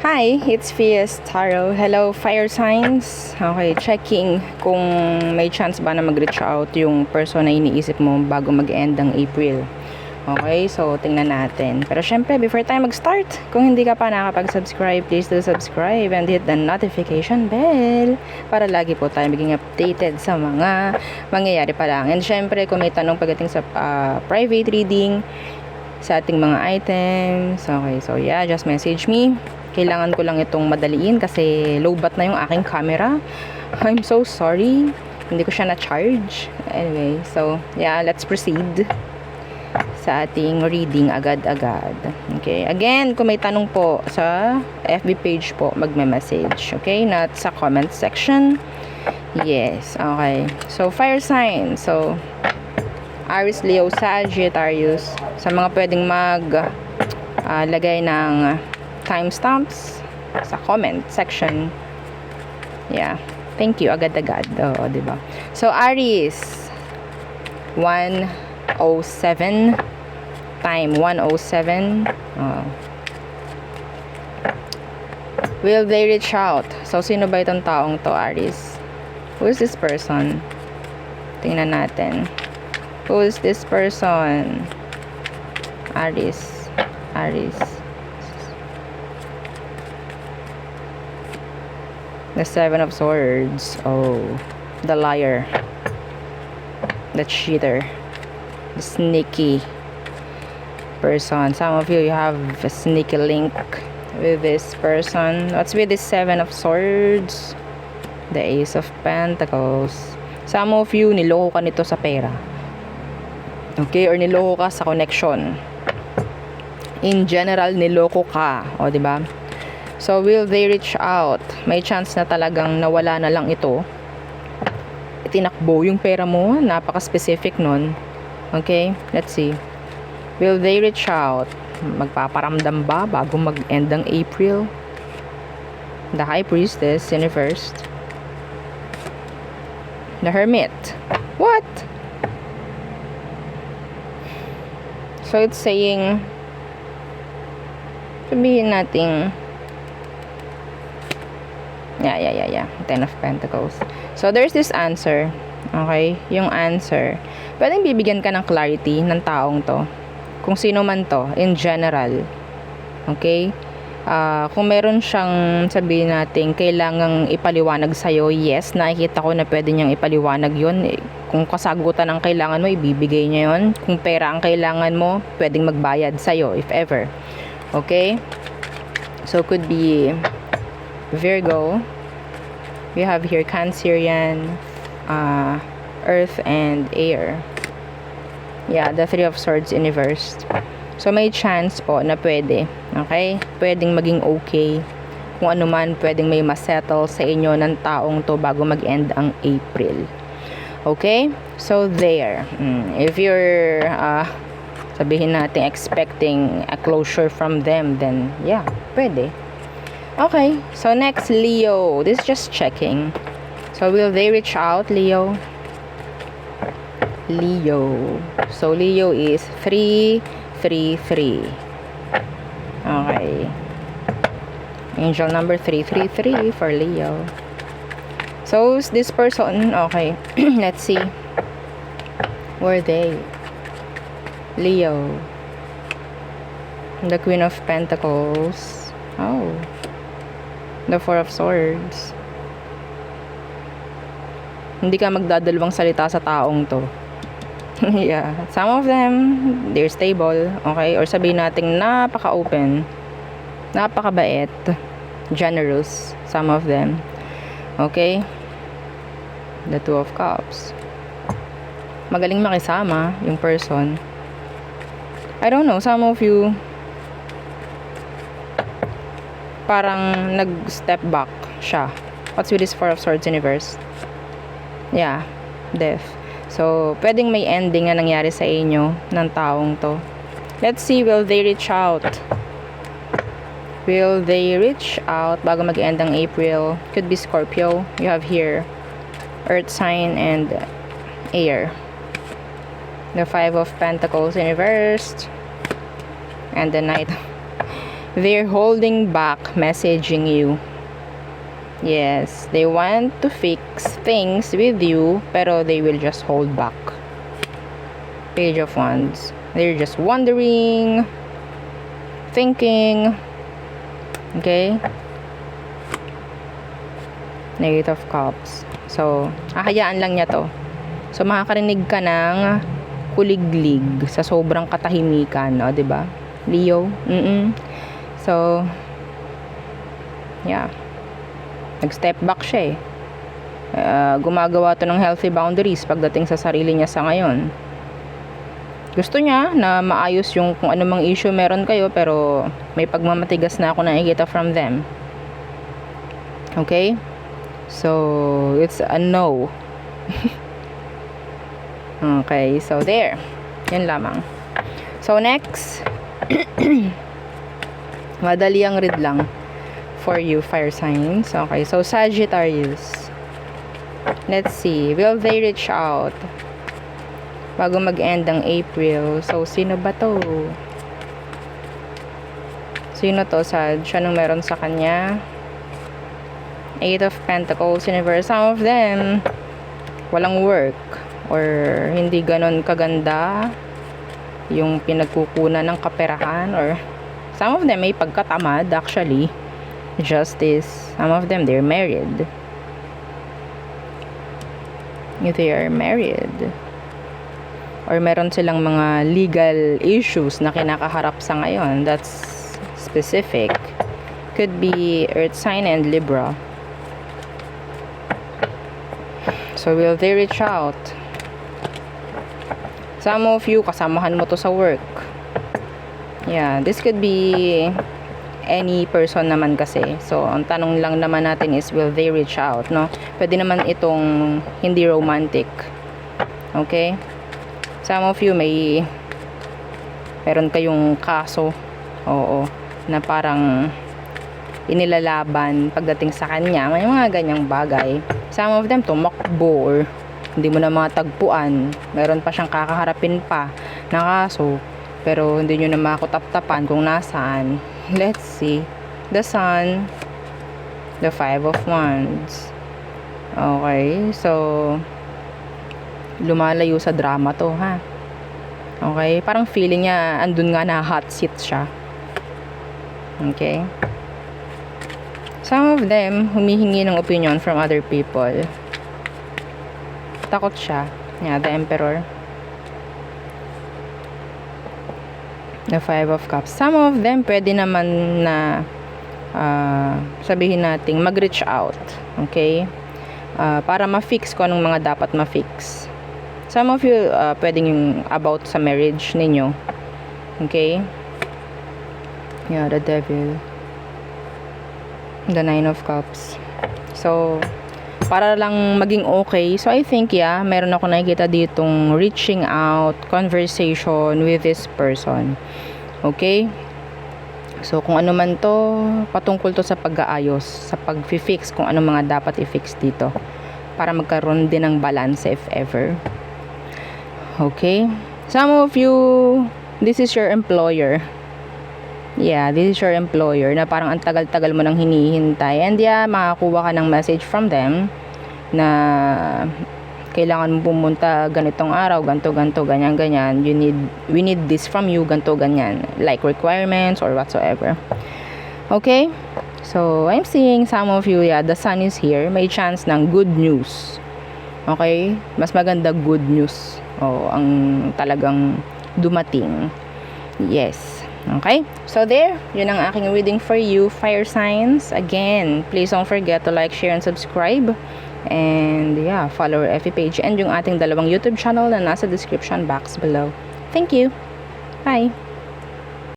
Hi, it's Fias Taro. Hello, fire signs. Okay, checking kung may chance ba na mag-reach out yung person na iniisip mo bago mag-end ang April. Okay, so tingnan natin. Pero syempre, before tayo mag-start, kung hindi ka pa nakapag-subscribe, please do subscribe and hit the notification bell para lagi po tayo maging updated sa mga mangyayari pa lang. And syempre, kung may tanong pagdating sa private reading, sa ating mga items, okay, so yeah, just message me. Kailangan ko lang itong madaliin kasi low bat na yung aking camera. I'm so sorry, hindi ko siya na-charge. Anyway, so yeah, let's proceed sa ating reading agad-agad. Okay, again, kung may tanong po sa FB page po, magme-message. Okay, not sa comment section. Yes, okay. So, fire sign. So, Aries, Leo, Sagittarius. Sa mga pwedeng lagay ng timestamps sa comment section. Yeah. Thank you. Agad-agad. Oo, diba? So, Aries. 1:07. Time 1:07. Will they reach out? So, sino ba itong taong to, Aries? Who is this person? Tingnan natin. Who is this person? Aries. Aries. The Seven of Swords. Oh. The liar. The cheater. The sneaky person. Some of you have a sneaky link with this person. What's with this Seven of Swords? The Ace of Pentacles. Some of you, niloko ka nito sa pera. Okay, or niloko ka sa connection. In general, niloko ka. O, diba? So, will they reach out? May chance na talagang nawala na lang ito. Itinakbo yung pera mo. Napaka-specific nun. Okay, let's see. Will they reach out? Magpaparamdam ba bago mag-end ang April? The High Priestess, Universe. The Hermit. What? So, it's saying, sabihin natin, yeah. Ten of Pentacles. So, there's this answer. Okay? Yung answer. Pwedeng bibigyan ka ng clarity ng taong to. Kung sino man to, in general. Okay? Kung meron siyang, sabihin natin, kailangang ipaliwanag sa'yo, yes, nakikita ko na pwede niyang ipaliwanag yun. Kung kasagutan ang kailangan mo, ibibigay niya yun. Kung pera ang kailangan mo, pwedeng magbayad sa'yo, if ever. Okay? So, could be Virgo. We have here Cancerian, Earth, and Air. Yeah, the Three of Swords Universe. So, may chance po na pwede. Okay? Pwedeng maging okay. Kung ano man, pwedeng may masettle sa inyo ng taong to bago mag-end ang April. Okay? So, there. If you're, sabihin natin, expecting a closure from them, then, yeah, pwede. Okay. So, next, Leo. This is just checking. So, will they reach out, Leo? Leo. So, Leo is 333. Okay. Angel number 333 for Leo. So, this person, okay. Let's see. Were they? Leo. The Queen of Pentacles. Oh. The Four of Swords. Hindi ka magdadalawang salita sa taong to. Yeah. Some of them, they're stable. Okay? Or sabihin natin, napaka-open. Napaka-bait. Generous. Some of them. Okay? The Two of Cups. Magaling makisama yung person. I don't know. Some of you, parang nag-step back siya. What's with this Four of Swords Universe? Yeah, death. So, pwedeng may ending na nangyari sa inyo ng taong to. Let's see, will they reach out? Will they reach out bago mag-end ang April? Could be Scorpio. You have here Earth sign and Air. The Five of Pentacles in reversed. And the Knight they're holding back messaging you. Yes, they want to fix things with you, pero they will just hold back. Page of Wands. They're just wondering, thinking. Okay? Knight of Cups. So, hahayaan lang niya to. So, makakarinig ka ng kuliglig sa sobrang katahimikan, o, diba? Leo. So, yeah. Nag-step back siya eh. Gumagawa to ng healthy boundaries pagdating sa sarili niya sa ngayon. Gusto niya na maayos yung kung anumang issue meron kayo, pero may pagmamatigas na ako nakikita from them. Okay? So, it's a no. Okay, so there. Yan lamang. So, next. Madali ang read lang for you, fire signs. Okay, so Sagittarius. Let's see. Will they reach out bago mag-end ang April? So, sino ba to? Sino to, Sag? Anong meron sa kanya? 8 of Pentacles, Universe. Some of them, walang work. Or hindi ganon kaganda yung pinagkukunan ng kaperahan. Or some of them may pagkatamad, actually. Justice. Some of them, they're married. They are married. Or meron silang mga legal issues na kinakaharap sa ngayon. That's specific. Could be Earth sign and Libra. So, will they reach out? Some of you, kasamahan mo to sa work. Yeah, this could be any person naman kasi. So, ang tanong lang naman natin is, will they reach out, no? Pwede naman itong hindi romantic. Okay? Some of you meron kayong kaso. Oo. Na parang inilalaban pagdating sa kanya. May mga ganyang bagay. Some of them tumakbo or hindi mo na mga tagpuan. Meron pa siyang kakaharapin pa na kaso. Pero hindi nyo na makutap-tapan kung nasaan. Let's see. The Sun. The 5 of Wands. Okay. So, lumalayo sa drama to, ha? Okay. Parang feeling niya, andun nga na hot seat siya. Okay. Some of them, humihingi ng opinion from other people. Takot siya. Yeah, the Emperor. The 5 of Cups. Some of them, pwede naman na sabihin nating mag-reach out. Okay? Para ma-fix ko anong mga dapat ma-fix. Some of you, pwedeng yung about sa marriage ninyo. Okay? Yeah, the Devil. The 9 of Cups. So, para lang maging okay. So, I think, yeah, meron ako nakikita ditong reaching out, conversation with this person. Okay? So, kung ano man to, patungkol to sa pag-aayos, sa pag-fix, kung ano mga dapat i-fix dito. Para magkaroon din ng balance if ever. Okay? Some of you, this is your employer. Yeah, this is your employer na parang ang tagal-tagal mo nang hinihintay. And yeah, makakuha ka ng message from them na kailangan mo pumunta ganitong araw, ganto, ganyan. We need this from you, ganto, ganyan. Like requirements or whatsoever. Okay? So, I'm seeing some of you, yeah, the Sun is here. May chance ng good news. Okay? Mas maganda good news. Ang talagang dumating. Yes. Okay? So there, yun ang aking reading for you, fire signs. Again, please don't forget to like, share, and subscribe. And yeah, follow our FB page and yung ating dalawang YouTube channel na nasa description box below. Thank you. Bye.